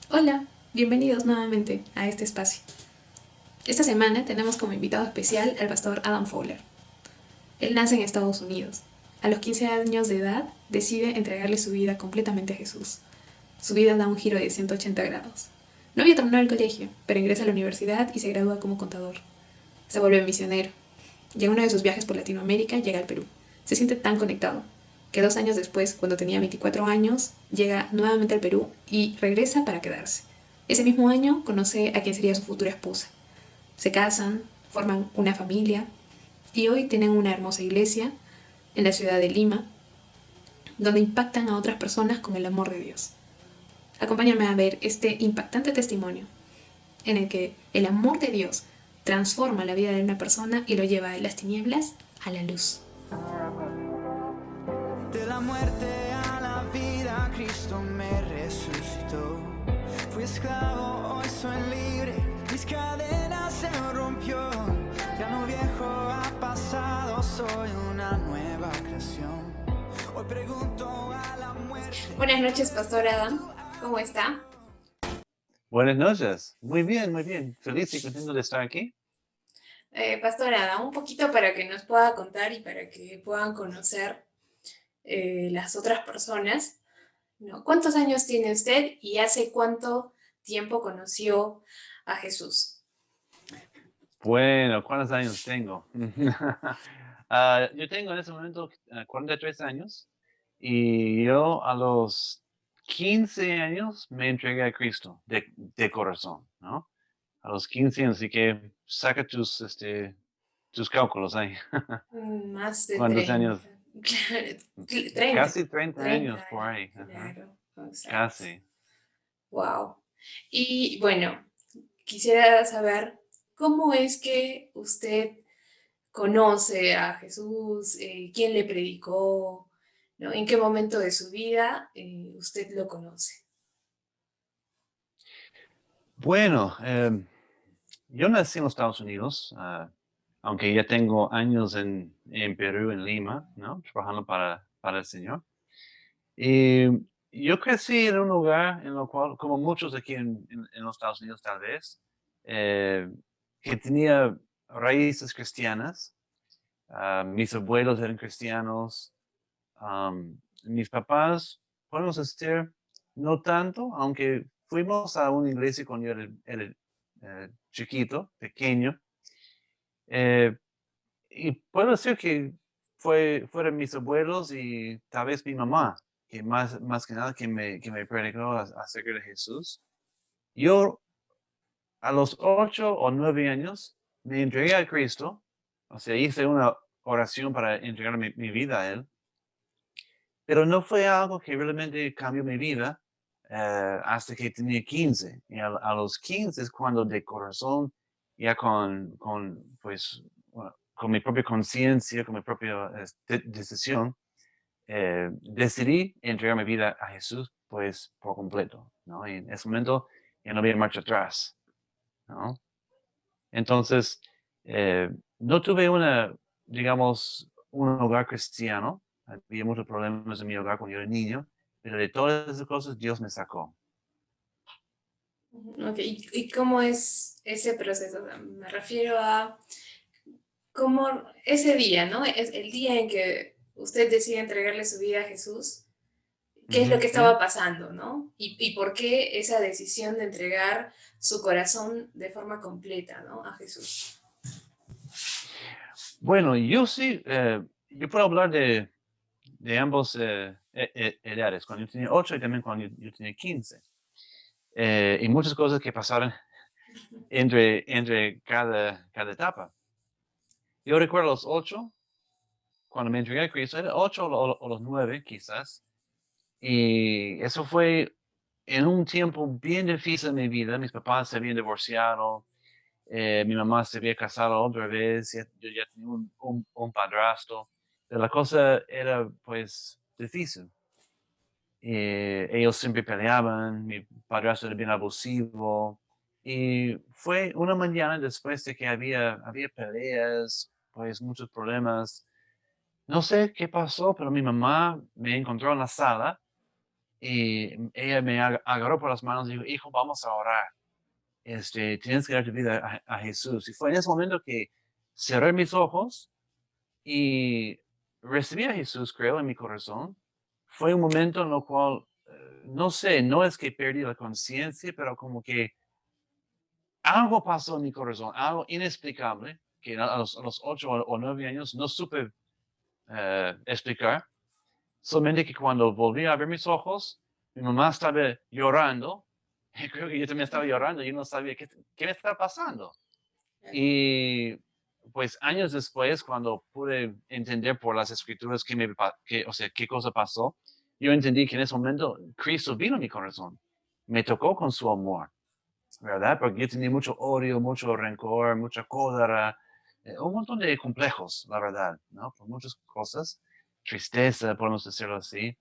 Hola, bienvenidos nuevamente a este espacio. Esta semana tenemos como invitado especial al pastor Adam Fowler. Él nace en Estados Unidos. A los 15 años de edad decide entregarle su vida completamente a Jesús. Su vida da un giro de 180 grados. No había terminado el colegio, pero ingresa a la universidad y se gradúa como contador. Se vuelve misionero. Y en uno de sus viajes por Latinoamérica llega al Perú. Se siente tan conectado que 2 años después, cuando tenía 24 años, llega nuevamente al Perú y regresa para quedarse. Ese mismo año conoce a quien sería su futura esposa. Se casan, forman una familia y hoy tienen una hermosa iglesia en la ciudad de Lima, donde impactan a otras personas con el amor de Dios. Acompáñame a ver este impactante testimonio en el que el amor de Dios transforma la vida de una persona y lo lleva de las tinieblas a la luz. De la muerte a la vida, Cristo me resucitó. Fui esclavo, hoy soy libre, mis cadenas se rompió. Ya no viejo ha pasado, soy una nueva creación. Hoy pregunto a la muerte. Buenas noches, Pastor Adam. ¿Cómo está? Buenas noches. Muy bien, muy bien. Feliz y contento de estar aquí. Pastor Adam, un poquito para que nos pueda contar y para que puedan conocer las otras personas, ¿no? ¿Cuántos años tiene usted y hace cuánto tiempo conoció a Jesús? Bueno, ¿cuántos años tengo? Yo tengo en ese momento 43 años y yo a los 15 años me entregué a Cristo de corazón, ¿no? A los 15 años, así que saca tus cálculos ahí. Más de ¿Cuántos años? 30. Claro, 30. Casi 30 30 años por años, ahí. Ajá, claro, exacto. casi. Wow. Y bueno, quisiera saber cómo es que usted conoce a Jesús, quién le predicó, ¿no? ¿En qué momento de su vida usted lo conoce? Bueno, yo nací en los Estados Unidos, aunque ya tengo años en Perú, en Lima, ¿no? Trabajando para el Señor. Y yo crecí en un lugar en lo cual, como muchos aquí en los Estados Unidos tal vez, eh, que tenía raíces cristianas. Mis abuelos eran cristianos. Mis papás, podemos decir, no tanto, aunque fuimos a una iglesia cuando yo era chiquito, pequeño. Eh, y puedo decir que fueron mis abuelos y tal vez mi mamá, que más que nada que me predicó acerca de Jesús. Yo a los 8 o 9 años me entregué a Cristo, o sea, hice una oración para entregar mi vida a Él, pero no fue algo que realmente cambió mi vida hasta que tenía 15. Y a los 15 es cuando de corazón, ya pues, bueno, con mi propia conciencia, con mi propia decisión, decidí entregar mi vida a Jesús, pues, por completo, ¿no? Y en ese momento ya no había marcha atrás, ¿no? Entonces, no tuve digamos, un hogar cristiano. Había muchos problemas en mi hogar cuando yo era niño, pero de todas esas cosas Dios me sacó. Ok, ¿y cómo es ese proceso? O sea, me refiero a cómo ese día, ¿no? Es el día en que usted decide entregarle su vida a Jesús. ¿Qué es lo que Ujú. estaba pasando, ¿no? Y por qué esa decisión de entregar su corazón de forma completa, ¿no? A Jesús. Bueno, yo puedo hablar de ambos edades, cuando yo tenía 8 y también cuando yo tenía 15. Y muchas cosas que pasaron entre cada etapa. Yo recuerdo los 8, cuando me entregué a Cristo, era 8 o los 9 quizás. Y eso fue en un tiempo bien difícil en mi vida. Mis papás se habían divorciado, mi mamá se había casado otra vez, yo ya tenía un padrastro. Pero la cosa era pues difícil. Ellos siempre peleaban, mi padrastro era bien abusivo. Y fue una mañana después de que había peleas, pues muchos problemas. No sé qué pasó, pero mi mamá me encontró en la sala Y ella me agarró por las manos y dijo, hijo, vamos a orar. Tienes que dar tu vida a Jesús. Y fue en ese momento que cerré mis ojos y recibí a Jesús, creo, en mi corazón. Fue un momento en lo cual, no sé, no es que perdí la conciencia, pero como que algo pasó en mi corazón, algo inexplicable, que a los 8 o 9 años no supe explicar. Solamente que cuando volví a ver mis ojos, mi mamá estaba llorando. Y creo que yo también estaba llorando. Yo no sabía qué me estaba pasando. Y pues años después, cuando pude entender por las escrituras o sea, qué cosa pasó, yo entendí que en ese momento Cristo vino a mi corazón. Me tocó con su amor, ¿verdad? Porque yo tenía mucho odio, mucho rencor, mucha cólera, un montón de complejos, la verdad, ¿no? Por muchas cosas. Tristeza, podemos decirlo así.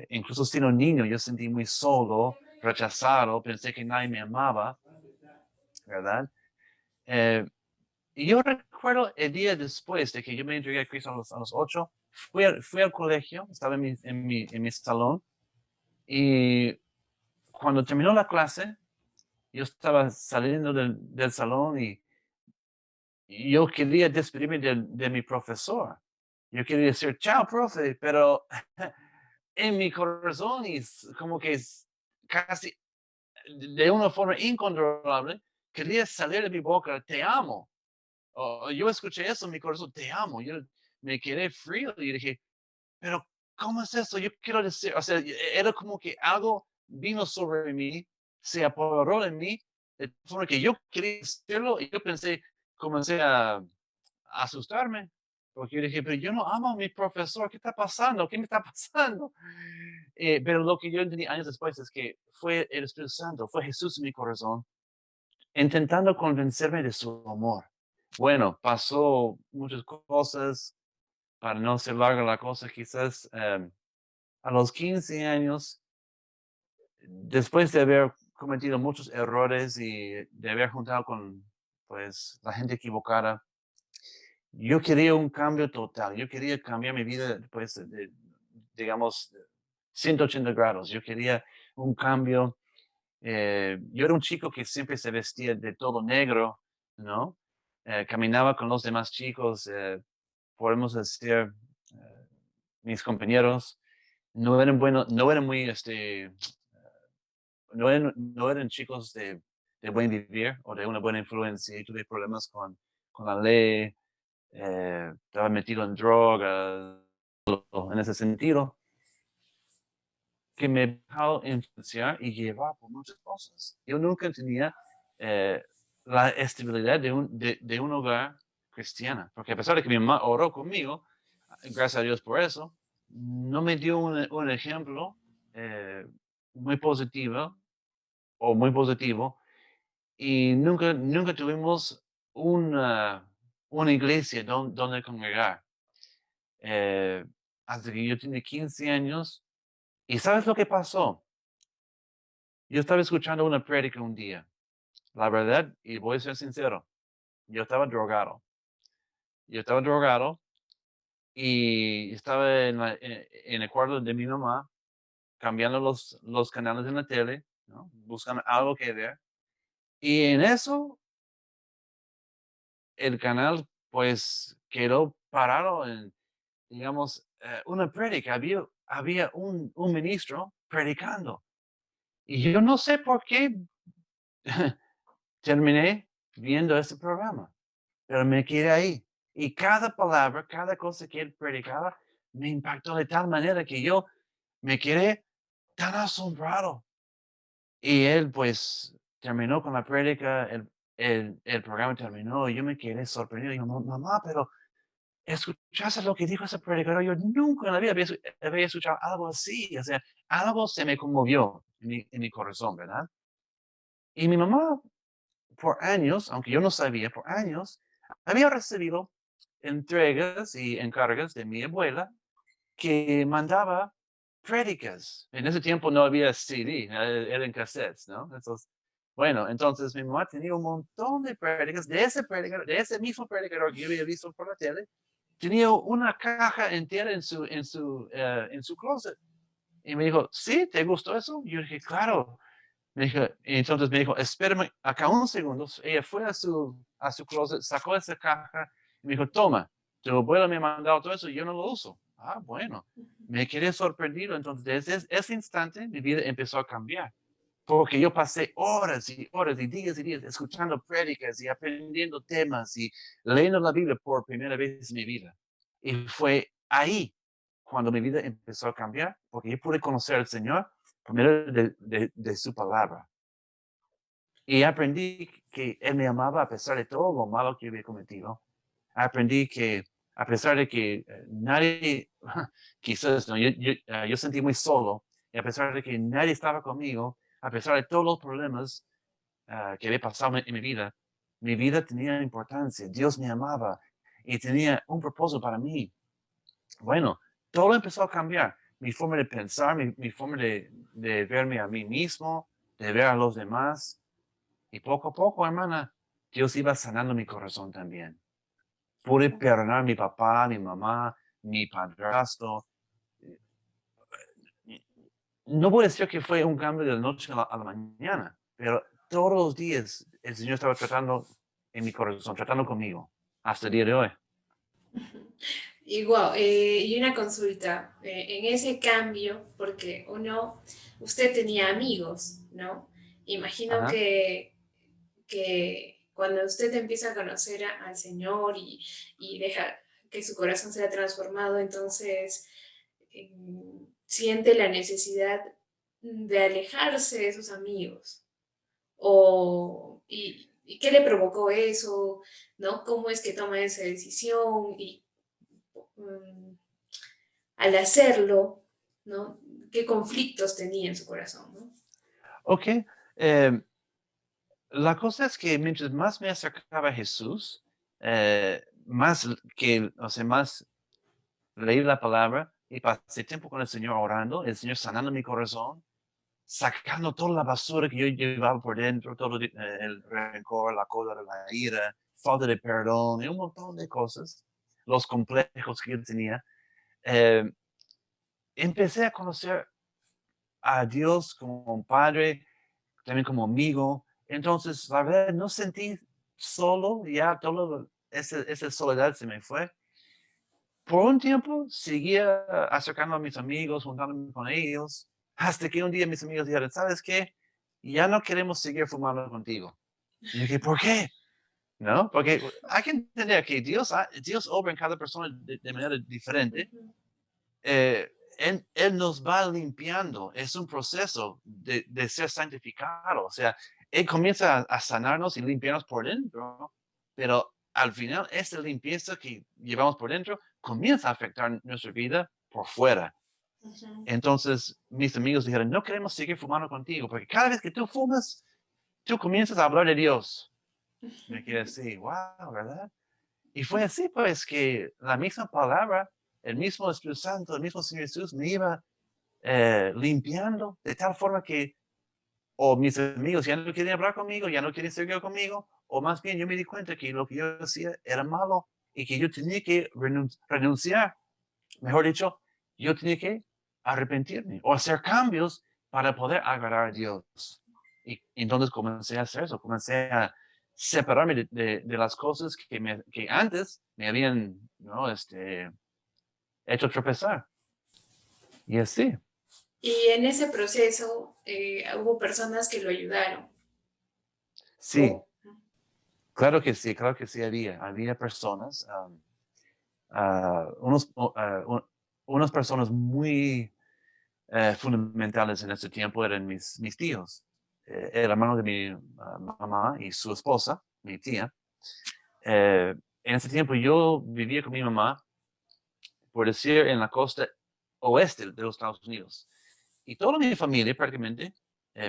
Incluso siendo niño, yo sentí muy solo, rechazado, pensé que nadie me amaba, ¿verdad? Eh, y yo recuerdo el día después de que yo me entregué a Cristo a los 8, fui al colegio, estaba en mi salón, y cuando terminó la clase, yo estaba saliendo del salón y yo quería despedirme de mi profesor. Yo quería decir, chao, profe, pero en mi corazón y como que casi de una forma incontrolable, quería salir de mi boca, te amo. Yo escuché eso en mi corazón, te amo. Yo me quedé frío y dije, pero ¿cómo es eso? Yo quiero decir, o sea, era como que algo vino sobre mí, se apoderó en mí, de forma que yo quería decirlo y yo comencé a asustarme, porque yo dije, pero yo no amo a mi profesor, ¿qué está pasando? ¿Qué me está pasando? Pero lo que yo entendí años después es que fue el Espíritu Santo, fue Jesús en mi corazón, intentando convencerme de su amor. Bueno, pasó muchas cosas, para no ser larga la cosa, quizás a los 15 años, después de haber cometido muchos errores y de haber juntado con pues, la gente equivocada, yo quería un cambio total. Yo quería cambiar mi vida, pues, digamos, 180 grados. Yo quería un cambio. Yo era un chico que siempre se vestía de todo negro, ¿no? Caminaba con los demás chicos, podemos decir, mis compañeros, no eran muy, no eran chicos de buen vivir o de una buena influencia. Y tuve problemas con la ley, estaba metido en drogas, en ese sentido, que me dejó influenciar y llevar por muchas cosas. Yo nunca tenía la estabilidad de un hogar cristiano, porque a pesar de que mi mamá oró conmigo, gracias a Dios por eso, no me dio un ejemplo eh, muy positivo o muy positivo y nunca tuvimos una iglesia donde congregar. Eh, Hasta que yo tenía 15 años. ¿Y sabes lo que pasó? Yo estaba escuchando una prédica un día. La verdad, y voy a ser sincero, yo estaba drogado. Yo estaba drogado y estaba en el cuarto de mi mamá, cambiando los canales en la tele, ¿no? Buscando algo que ver. Y en eso, el canal, pues, quedó parado en, digamos, una prédica. Había un ministro predicando. Y yo no sé por qué terminé viendo ese programa, pero me quedé ahí. Y cada palabra, cada cosa que él predicaba, me impactó de tal manera que yo me quedé tan asombrado. Y él, pues, terminó con la prédica, el programa terminó, y yo me quedé sorprendido. Y yo, mamá, pero ¿escuchaste lo que dijo ese predicador? Yo nunca en la vida había escuchado algo así. O sea, algo se me conmovió en mi corazón, ¿verdad? Y mi mamá por años, aunque yo no sabía, por años, había recibido entregas y encargas de mi abuela que mandaba prédicas. En ese tiempo no había CD, eran cassettes, ¿no? Entonces, bueno, entonces mi mamá tenía un montón de prédicas de ese predicador, de ese mismo predicador que yo había visto por la tele. Tenía una caja entera en su closet. Y me dijo, ¿sí? ¿Te gustó eso? Y yo dije, claro. Me dijo, y entonces me dijo, espérame acá un segundo. Ella fue a su closet, sacó esa caja y me dijo, toma, tu abuela me ha mandado todo eso y yo no lo uso. Ah, bueno. Me quedé sorprendido. Entonces, desde ese instante, mi vida empezó a cambiar. Porque yo pasé horas y horas y días escuchando prédicas y aprendiendo temas y leyendo la Biblia por primera vez en mi vida. Y fue ahí cuando mi vida empezó a cambiar, porque yo pude conocer al Señor primero de su palabra. Y aprendí que Él me amaba a pesar de todo lo malo que había cometido. Aprendí que a pesar de que nadie, quizás, ¿no? Yo sentí muy solo, y a pesar de que nadie estaba conmigo, a pesar de todos los problemas que había pasado en mi vida tenía importancia. Dios me amaba y tenía un propósito para mí. Bueno, todo empezó a cambiar. Mi forma de pensar, mi forma de verme a mí mismo, de ver a los demás. Y poco a poco, hermana, Dios iba sanando mi corazón también. Pude perdonar a mi papá, mi mamá, mi padrastro. No voy a decir que fue un cambio de la noche a la mañana, pero todos los días el Señor estaba tratando en mi corazón, tratando conmigo, hasta el día de hoy. Y wow, y una consulta, en ese cambio, porque usted tenía amigos, ¿no? Imagino Ajá. que cuando usted empieza a conocer al Señor y deja que su corazón sea transformado, entonces eh, siente la necesidad de alejarse de sus amigos. ¿Y qué le provocó eso? ¿No? ¿Cómo es que toma esa decisión? Y mm, al hacerlo, ¿no? ¿Qué conflictos tenía en su corazón, ¿no? Ok. em, la cosa es que mientras más me acercaba a Jesús, más leí la palabra y pasé tiempo con el Señor orando, el Señor sanando mi corazón, sacando toda la basura que yo llevaba por dentro, todo el rencor, la cólera, la ira, falta de perdón y un montón de cosas, los complejos que yo tenía. Eh, Empecé a conocer a Dios como un padre, también como amigo. Entonces, la verdad, no sentí solo, ya toda esa soledad se me fue. Por un tiempo seguía acercando a mis amigos, juntándome con ellos, hasta que un día mis amigos dijeron, ¿sabes qué? Ya no queremos seguir fumando contigo. Y yo dije, ¿por qué? ¿No? Porque hay que entender que Dios obra en cada persona de manera diferente. Ujú, Él nos va limpiando, es un proceso de ser santificado. O sea, Él comienza a sanarnos y limpiarnos por dentro, pero al final esa limpieza que llevamos por dentro comienza a afectar nuestra vida por fuera. ujú. Entonces, mis amigos dijeron, no queremos seguir fumando contigo, porque cada vez que tú fumas, tú comienzas a hablar de Dios. Me quedé así, wow, ¿verdad? Y fue así, pues, que la misma palabra, el mismo Espíritu Santo, el mismo Señor Jesús me iba limpiando de tal forma que o mis amigos ya no querían hablar conmigo, ya no querían seguir conmigo, o más bien yo me di cuenta que lo que yo hacía era malo y que yo tenía que renunciar, mejor dicho, yo tenía que arrepentirme o hacer cambios para poder agradar a Dios. Y entonces comencé a hacer eso, comencé a separarme de las cosas que antes me habían, ¿no? Hecho tropezar. Y así, Y en ese proceso hubo personas que lo ayudaron. sí, claro que sí había personas, unas personas muy fundamentales en ese tiempo eran mis tíos, el hermano de mi mamá y su esposa, mi tía. En ese tiempo yo vivía con mi mamá, por decir, en la costa oeste de los Estados Unidos. Y toda mi familia prácticamente,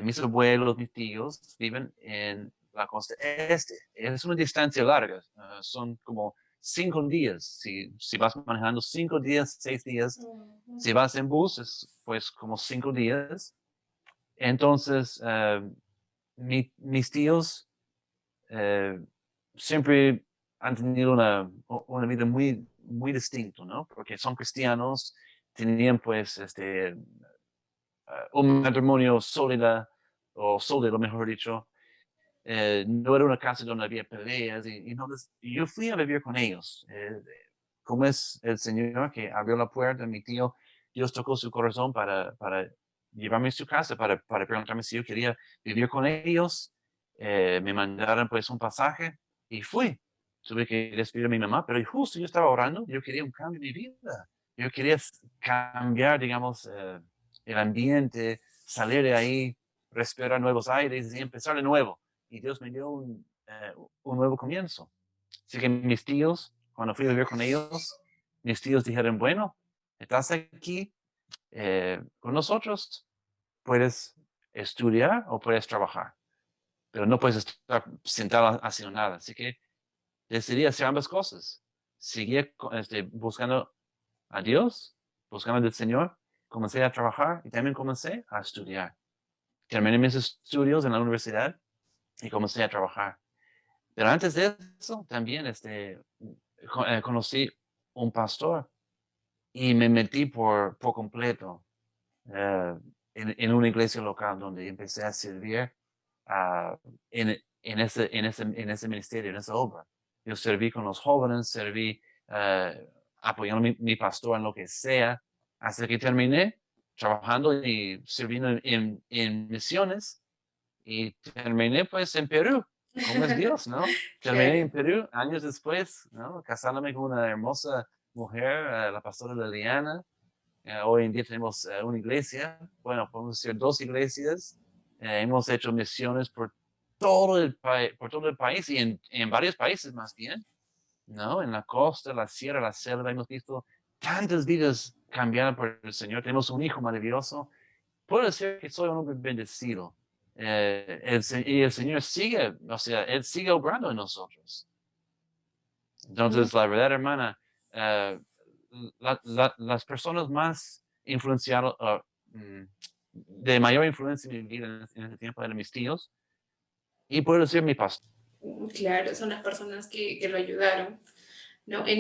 mis abuelos, mis tíos, viven en la costa este. Es una distancia larga, son como 5 días. Si vas manejando 5 días, 6 días, Ujú. si vas en bus, es pues como 5 días. Entonces, mis tíos eh, siempre han tenido una vida muy distinta, ¿no? Porque son cristianos, tenían pues un matrimonio sólido, mejor dicho. No era una casa donde había peleas, y entonces yo fui a vivir con ellos. Como es el Señor que abrió la puerta, mi tío, Dios tocó su corazón para llevarme a su casa, para preguntarme si yo quería vivir con ellos. Me mandaron pues un pasaje y fui. Tuve que despedir a mi mamá, pero justo yo estaba orando, yo quería un cambio en mi vida. Yo quería cambiar, digamos, el ambiente, salir de ahí, respirar nuevos aires y empezar de nuevo. Y Dios me dio un nuevo comienzo. Así que mis tíos, cuando fui a vivir con ellos, mis tíos dijeron, bueno, estás aquí con nosotros, puedes estudiar o puedes trabajar, pero no puedes estar sentado haciendo nada. Así que decidí hacer ambas cosas. Seguí buscando a Dios, buscando al Señor, comencé a trabajar y también comencé a estudiar. Terminé mis estudios en la universidad y comencé a trabajar. Pero antes de eso, también conocí un pastor y me metí por completo eh, una iglesia local donde empecé a servir ah, en ese ministerio, en esa obra. Yo serví con los jóvenes, serví apoyando a mi pastor en lo que sea, hasta que terminé trabajando y sirviendo en misiones y terminé pues en Perú. ¿Cómo es Dios, no? Terminé en Claro. Perú años después, ¿no? Casándome con una hermosa mujer, la pastora Liliana. Hoy en día tenemos una iglesia, bueno, podemos decir dos iglesias. Hemos hecho misiones por todo el país y en varios países más bien, ¿no? En la costa, la sierra, la selva, hemos visto tantas vidas cambiar por el Señor. Tenemos un hijo maravilloso. Puedo decir que soy un hombre bendecido. Y el Señor sigue, o sea, Él sigue obrando en nosotros. Mm, Entonces, la verdad, hermana, eh, las personas más influenciadas, de mayor influencia en mi vida en ese tiempo eran mis tíos, y puedo decir mi pastor. claro, son las personas que lo ayudaron, ¿no? Sí,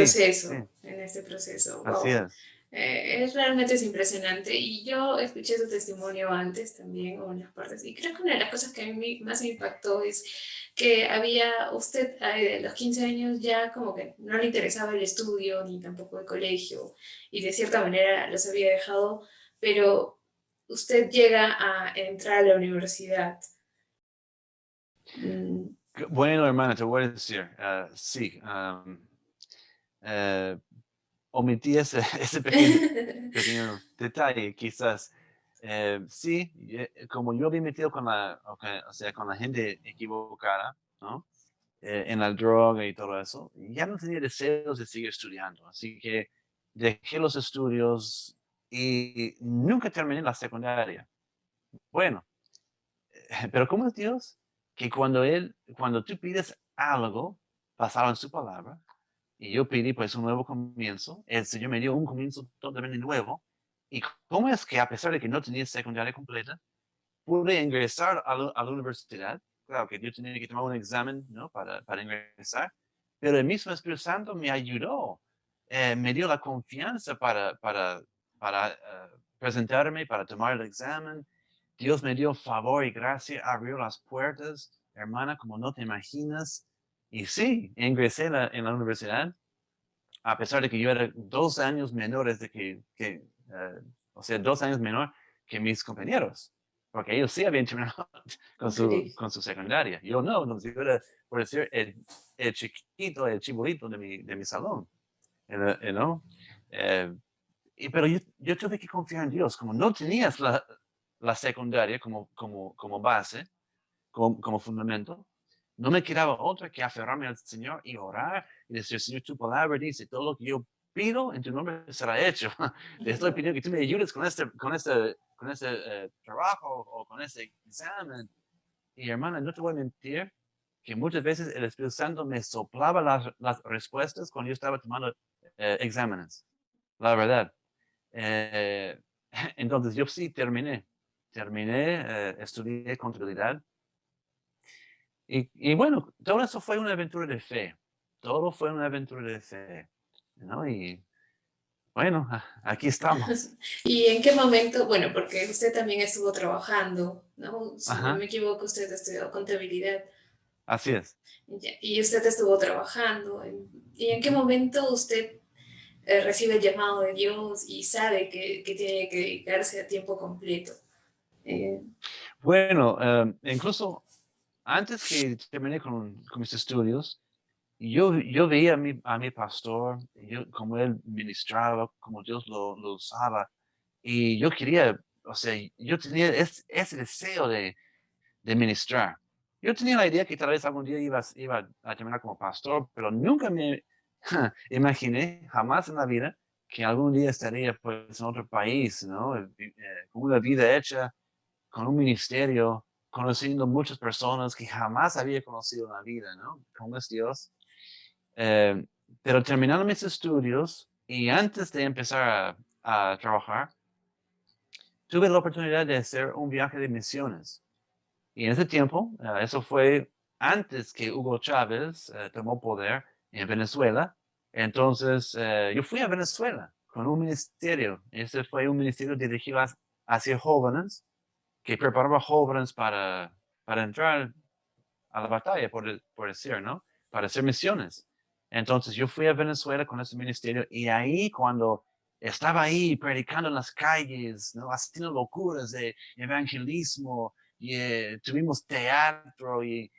sí, En este proceso, así wow. es. Es realmente es impresionante y yo escuché su testimonio antes también, o en las partes, y creo que una de las cosas que a mí más me impactó es que había usted a los 15 años ya como que no le interesaba el estudio ni tampoco el colegio y de cierta manera los había dejado, pero usted llega a entrar a la universidad. Mm. Bueno, hermana, te voy a decir, sí, eh, omití ese pequeño detalle, quizás. Sí, como yo me metido o sea, con la gente equivocada, ¿no? En la droga y todo eso, ya no tenía deseos de seguir estudiando. Así que dejé los estudios y nunca terminé la secundaria. Bueno, pero ¿cómo es Dios? Que cuando tú pides algo basado en su palabra, y yo pedí pues un nuevo comienzo, el Señor me dio un comienzo totalmente nuevo. ¿Y cómo es que a pesar de que no tenía secundaria completa, pude ingresar a la universidad? Claro que yo tenía que tomar un examen, ¿no? Para ingresar, pero el mismo Espíritu Santo me ayudó, me dio la confianza para presentarme, para tomar el examen. Dios me dio favor y gracia, abrió las puertas, hermana, como no te imaginas. Y sí, ingresé en la universidad, a pesar de que yo era 2 años menores o sea, 2 años menor que mis compañeros, porque ellos sí habían terminado con Ok. su secundaria. Yo no, no, yo era, por decir, el chiquito, el chibolito de mi salón, ¿no? Eh, pero yo tuve que confiar en Dios, como no tenías la secundaria como base, como fundamento, no me quedaba otra que aferrarme al Señor y orar y decir, Señor, tu palabra dice, todo lo que yo pido en tu nombre será hecho. Te estoy pidiendo que tú me ayudes con este trabajo o con este examen. Y hermana, no te voy a mentir que muchas veces el Espíritu Santo me soplaba las respuestas cuando yo estaba tomando exámenes. La verdad. Eh, entonces yo sí terminé, estudié contabilidad y bueno, todo eso fue una aventura de fe. Todo fue una aventura de fe, ¿no? Y bueno, aquí estamos. ¿Y en qué momento? Bueno, porque usted también estuvo trabajando, ¿no? Si no Ajá, me equivoco, usted estudió contabilidad. así es. Ya, y usted estuvo trabajando. ¿Y en qué momento usted recibe el llamado de Dios y sabe que tiene que dedicarse a tiempo completo? Eh, Bueno, incluso antes que terminé con mis estudios, yo veía a mi pastor, como él ministraba, como Dios lo usaba, y yo quería, o sea, yo tenía ese deseo de ministrar. Yo tenía la idea que tal vez algún día iba a terminar como pastor, pero nunca me imaginé, jamás en la vida, que algún día estaría pues en otro país, ¿no? Con una vida hecha, con un ministerio, conociendo muchas personas que jamás había conocido en la vida, ¿no? ¿Cómo es Dios? Eh, pero terminando mis estudios y antes de empezar a trabajar, tuve la oportunidad de hacer un viaje de misiones. Y en ese tiempo, eso fue antes que Hugo Chávez tomó poder en Venezuela. Entonces, yo fui a Venezuela con un ministerio. Ese fue un ministerio dirigido hacia jóvenes, que preparaba jóvenes para entrar a la batalla, por decir, ¿no? Para hacer misiones. Entonces yo fui a Venezuela con ese ministerio y ahí cuando estaba ahí predicando en las calles, ¿no? Haciendo locuras de evangelismo y tuvimos teatro y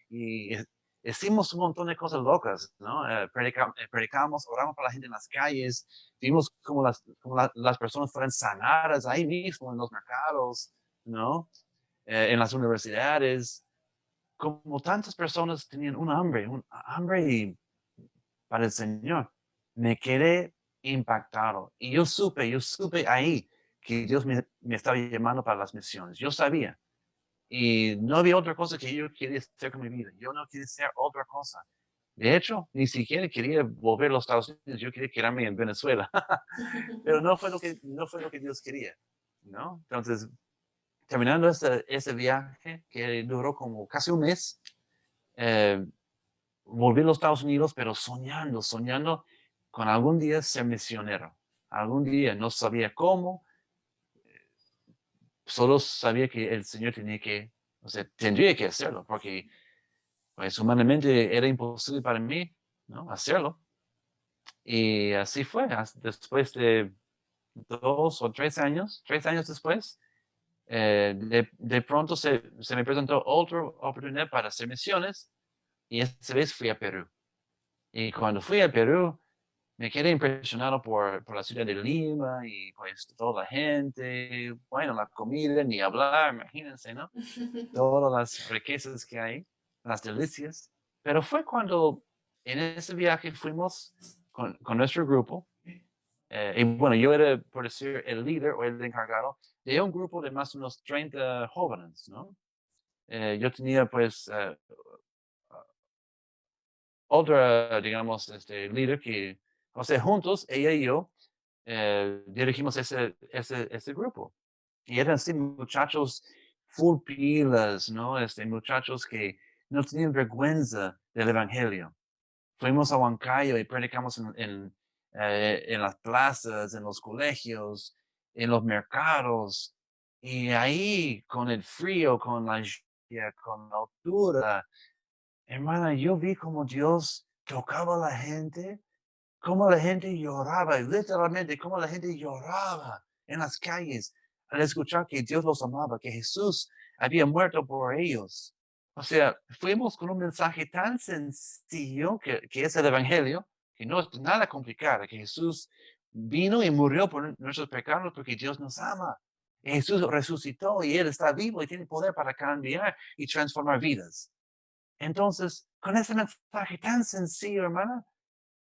hicimos un montón de cosas locas, ¿no? Predicamos, oramos para la gente en las calles, vimos como las personas fueran sanadas ahí mismo en los mercados, ¿no? En las universidades, como tantas personas tenían un hambre para el Señor, me quedé impactado. Y yo supe ahí que Dios me estaba llamando para las misiones. Yo sabía. Y no había otra cosa que yo quería hacer con mi vida. Yo no quería hacer otra cosa. De hecho, ni siquiera quería volver a los Estados Unidos. Yo quería quedarme en Venezuela. Pero no fue lo que Dios quería, ¿no? Entonces, terminando ese viaje que duró como casi un mes, eh, volví a los Estados Unidos, pero soñando con algún día ser misionero. Algún día, no sabía cómo, solo sabía que el Señor o sea, tendría que hacerlo, porque pues humanamente era imposible para mí, ¿no? Hacerlo. Y así fue, después de 2 o 3 años, 3 años después, de pronto se me presentó otra oportunidad para hacer misiones y esta vez fui a Perú. Y cuando fui a Perú, me quedé impresionado por la ciudad de Lima y pues toda la gente, bueno, la comida, ni hablar, imagínense, ¿no? Todas las riquezas que hay, las delicias. Pero fue cuando en ese viaje fuimos con nuestro grupo, y bueno, yo era, por decir, el líder o el encargado de un grupo de más o menos 30 jóvenes, ¿no? Yo tenía pues otra, digamos, líder que, o sea, juntos, ella y yo, dirigimos ese grupo. Y eran así muchachos full pilas, ¿no? Muchachos que no tenían vergüenza del evangelio. Fuimos a Huancayo y predicamos en las plazas, en los colegios, en los mercados. Y ahí, con el frío, con la lluvia, con la altura, hermana, yo vi como Dios tocaba a la gente, cómo la gente lloraba, y literalmente cómo la gente lloraba en las calles al escuchar que Dios los amaba, que Jesús había muerto por ellos. O sea, fuimos con un mensaje tan sencillo que es el Evangelio, que no es nada complicado, que Jesús vino y murió por nuestros pecados porque Dios nos ama. Y Jesús resucitó y Él está vivo y tiene poder para cambiar y transformar vidas. Entonces, con ese mensaje tan sencillo, hermana,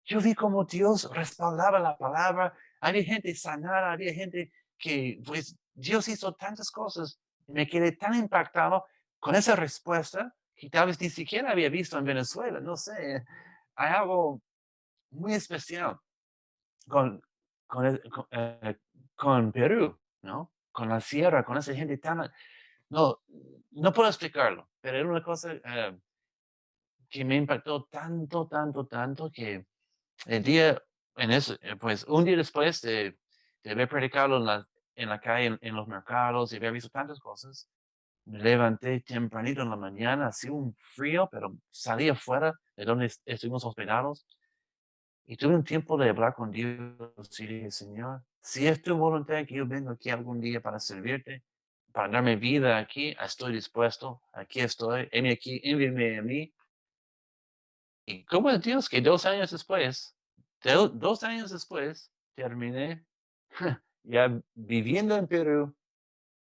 yo vi como Dios respaldaba la palabra, había gente sanada, había gente que, pues, Dios hizo tantas cosas. Me quedé tan impactado con esa respuesta que tal vez ni siquiera había visto en Venezuela, no sé. Hay algo muy especial con, con Perú, ¿no? Con la sierra, con esa gente tan... No, no puedo explicarlo, pero era una cosa que me impactó tanto, tanto, tanto que el día, en eso, pues un día después de haber predicado en la calle, en los mercados y haber visto tantas cosas, me levanté tempranito en la mañana, hacía un frío, pero salí afuera de donde estuvimos hospedados y tuve un tiempo de hablar con Dios y dije, Señor, si es tu voluntad que yo vengo aquí algún día para servirte, para darme vida aquí, estoy dispuesto, aquí estoy, heme aquí, envíame a mí. ¿Y cómo es Dios que 2 años después, 2 años después, terminé ya viviendo en Perú,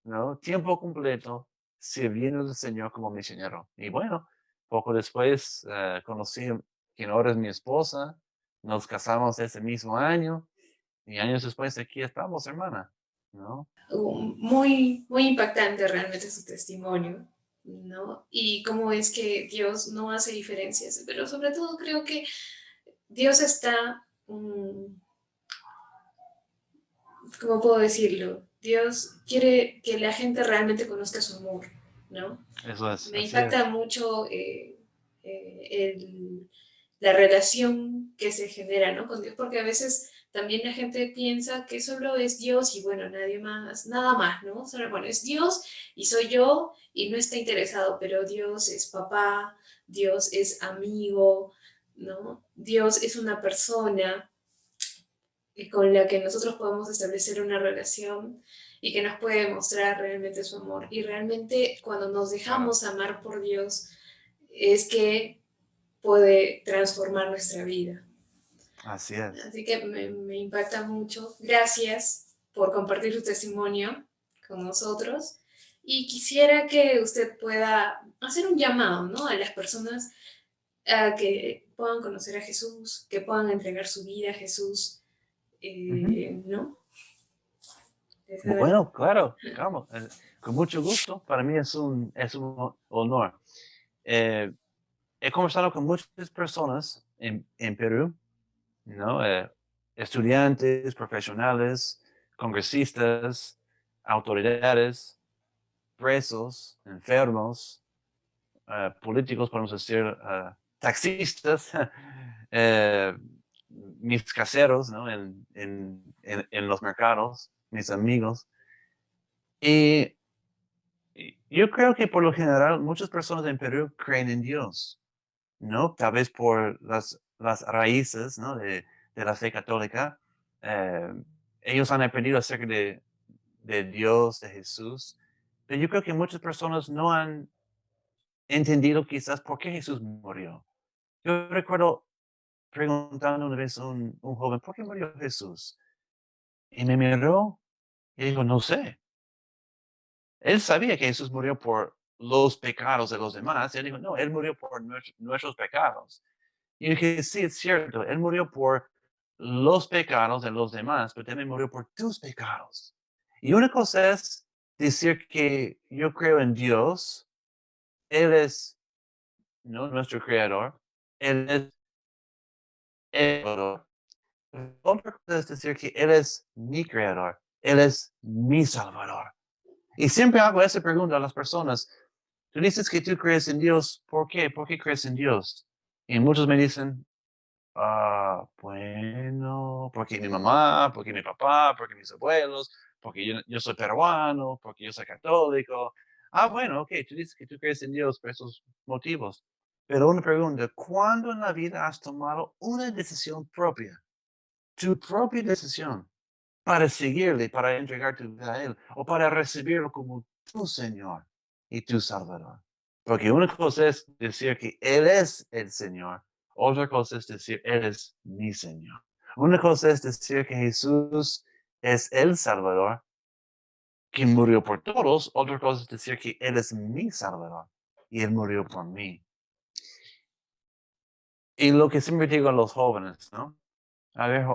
¿no? Tiempo completo, sirviendo al Señor como misionero. Y bueno, poco después conocí a quien ahora es mi esposa, nos casamos ese mismo año y años después aquí estamos, hermana, ¿no? Muy, muy impactante realmente su testimonio, ¿no? Y cómo es que Dios no hace diferencias, pero sobre todo creo que Dios está, ¿cómo puedo decirlo? Dios quiere que la gente realmente conozca su amor, ¿no? Eso es, Me así impacta es. mucho la relación que se genera, ¿no? Con Dios, porque a veces también la gente piensa que solo es Dios y bueno, nadie más, nada más, ¿no? Solo, bueno, es Dios y soy yo y no está interesado, pero Dios es papá, Dios es amigo, ¿no? Dios es una persona con la que nosotros podemos establecer una relación y que nos puede mostrar realmente su amor. Y realmente cuando nos Claro, dejamos amar por Dios es que puede transformar nuestra vida. así es. Así que me impacta mucho. Gracias por compartir su testimonio con nosotros. Y quisiera que usted pueda hacer un llamado, ¿no? A las personas a que puedan conocer a Jesús, que puedan entregar su vida a Jesús, Ujú. ¿no? Esa- Bueno, claro, claro, con mucho gusto. Para mí es un honor. Eh, He conversado con muchas personas en Perú, ¿no? Estudiantes, profesionales, congresistas, autoridades, presos, enfermos, políticos, podemos decir, taxistas, eh, mis caseros, ¿no? En los mercados, mis amigos. Y yo creo que por lo general muchas personas en Perú creen en Dios, ¿no? Tal vez por las raíces, ¿no? De la fe católica. eh, Ellos han aprendido acerca de Dios, de Jesús, pero yo creo que muchas personas no han entendido quizás por qué Jesús murió. Yo recuerdo preguntando una vez a un joven, ¿por qué murió Jesús? Y me miró y dijo, no sé. Él sabía que Jesús murió por los pecados de los demás. Él dijo, no, él murió por nuestros pecados. Y dije, sí, es cierto, Él murió por los pecados de los demás, pero también murió por tus pecados. Y una cosa es decir que yo creo en Dios, Él es, ¿no? Nuestro creador, Él es el creador. Otra cosa es decir que Él es mi creador, Él es mi salvador. Y siempre hago esa pregunta a las personas. Tú dices que tú crees en Dios, ¿por qué? ¿Por qué crees en Dios? Y muchos me dicen, bueno, porque mi mamá, porque mi papá, porque mis abuelos, porque yo soy peruano, porque yo soy católico. Bueno, ok, tú dices que tú crees en Dios por esos motivos. Pero una pregunta, ¿cuándo en la vida has tomado una decisión propia? Tu propia decisión para seguirle, para entregar tu vida a Él o para recibirlo como tu Señor y tu Salvador. Porque una cosa es decir que Él es el Señor, otra cosa es decir, Él es mi Señor. Una cosa es decir que Jesús es el Salvador, quien murió por todos, otra cosa es decir que Él es mi Salvador y Él murió por mí. Y lo que siempre digo a los jóvenes, ¿no? A ver,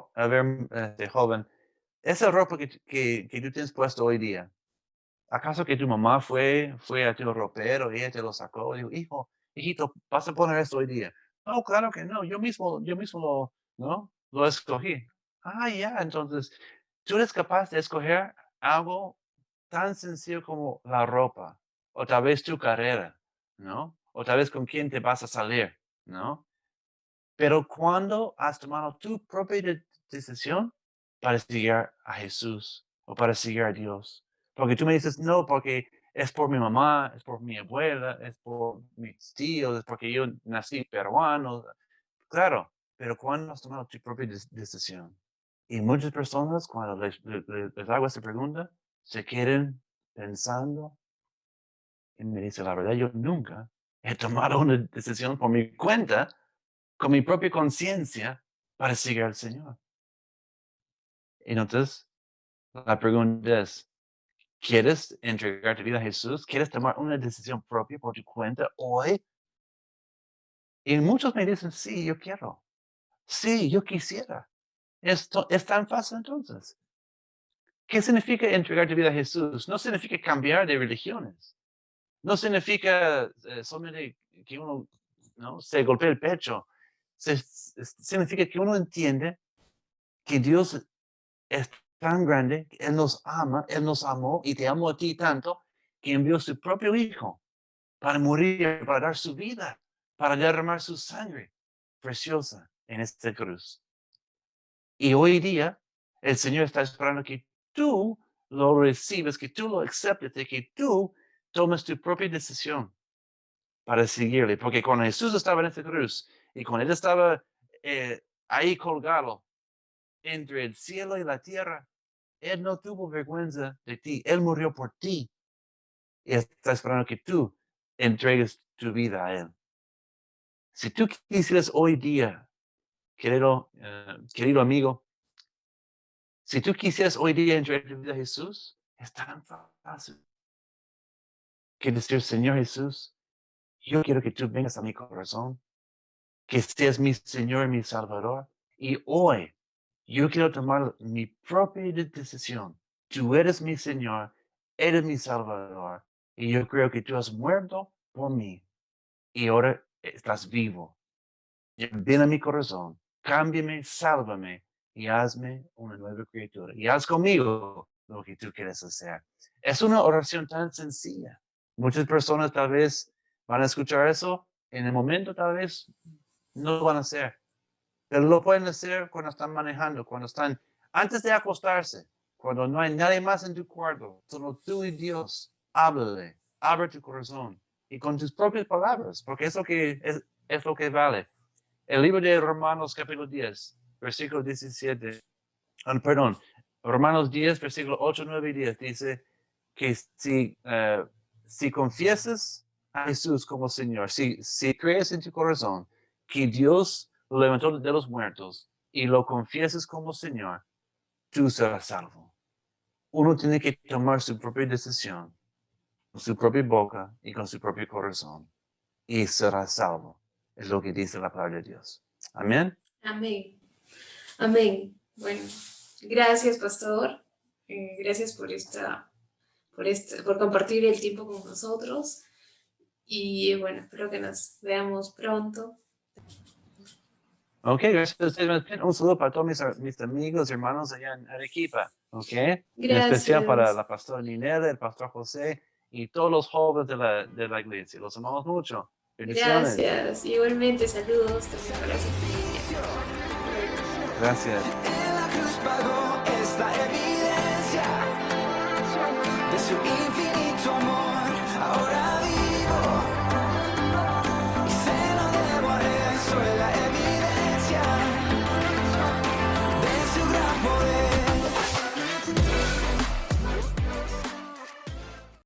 joven, esa ropa que tú tienes puesto hoy día, ¿acaso que tu mamá fue a tu ropero y ella te lo sacó? Dijo, hijo, hijito, vas a poner esto hoy día. No, claro que no, yo mismo ¿no? Lo escogí. Ya, entonces, tú eres capaz de escoger algo tan sencillo como la ropa, o tal vez tu carrera, ¿no? O tal vez con quién te vas a salir, ¿no? Pero cuando has tomado tu propia decisión para seguir a Jesús o para seguir a Dios. Porque tú me dices, no, porque es por mi mamá, es por mi abuela, es por mis tíos, es porque yo nací peruano. Claro, pero ¿cuándo has tomado tu propia decisión? Y muchas personas, cuando les hago esta pregunta, se quedan pensando y me dicen, la verdad, yo nunca he tomado una decisión por mi cuenta, con mi propia conciencia, para seguir al Señor. Y entonces, la pregunta es, ¿quieres entregar tu vida a Jesús? ¿Quieres tomar una decisión propia por tu cuenta hoy? Y muchos me dicen, sí, yo quiero. Sí, yo quisiera. Esto es tan fácil entonces. ¿Qué significa entregar tu vida a Jesús? No significa cambiar de religiones. No significa solamente que uno, ¿no?, se golpee el pecho. Significa que uno entiende que Dios es tan grande, que Él nos ama, Él nos amó y te amó a ti tanto que envió su propio Hijo para morir, para dar su vida, para derramar su sangre preciosa en esta cruz. Y hoy día el Señor está esperando que tú lo recibes, que tú lo aceptes, de que tú tomes tu propia decisión para seguirle. Porque cuando Jesús estaba en esta cruz y cuando Él estaba ahí colgado entre el cielo y la tierra, Él no tuvo vergüenza de ti. Él murió por ti. Y está esperando que tú entregues tu vida a Él. Si tú quisieras hoy día, querido amigo, si tú quisieras hoy día entregar tu vida a Jesús, es tan fácil que decir, Señor Jesús, yo quiero que tú vengas a mi corazón, que seas mi Señor y mi Salvador. Y hoy yo quiero tomar mi propia decisión. Tú eres mi Señor, eres mi Salvador. Y yo creo que tú has muerto por mí. Y ahora estás vivo. Ven a mi corazón, cámbiame, sálvame y hazme una nueva criatura. Y haz conmigo lo que tú quieres hacer. Es una oración tan sencilla. Muchas personas tal vez van a escuchar eso, en el momento tal vez no lo van a hacer. Pero lo pueden hacer cuando están manejando, cuando están antes de acostarse, cuando no hay nadie más en tu cuarto, solo tú y Dios. Háblale, abre tu corazón y con tus propias palabras, porque es lo que vale. El libro de Romanos capítulo 10, versículo 17, perdón, Romanos 10, versículo 8, 9 y 10 dice que si confiesas a Jesús como Señor, si crees en tu corazón que Dios lo levantó de los muertos y lo confiesas como Señor, tú serás salvo. Uno tiene que tomar su propia decisión, con su propia boca y con su propio corazón, y será salvo. Es lo que dice la palabra de Dios. Amén. Amén. Amén. Bueno, gracias, pastor. Gracias por compartir el tiempo con nosotros. Y bueno, espero que nos veamos pronto. Ok, gracias a ustedes. Un saludo para todos mis amigos, hermanos allá en Arequipa. Ok. En especial para la pastora Ninela, el pastor José y todos los jóvenes de la iglesia. Los amamos mucho. Bendiciones. Gracias. Igualmente, saludos también para su familia. Gracias. En la cruz pagó esta evidencia de su infinito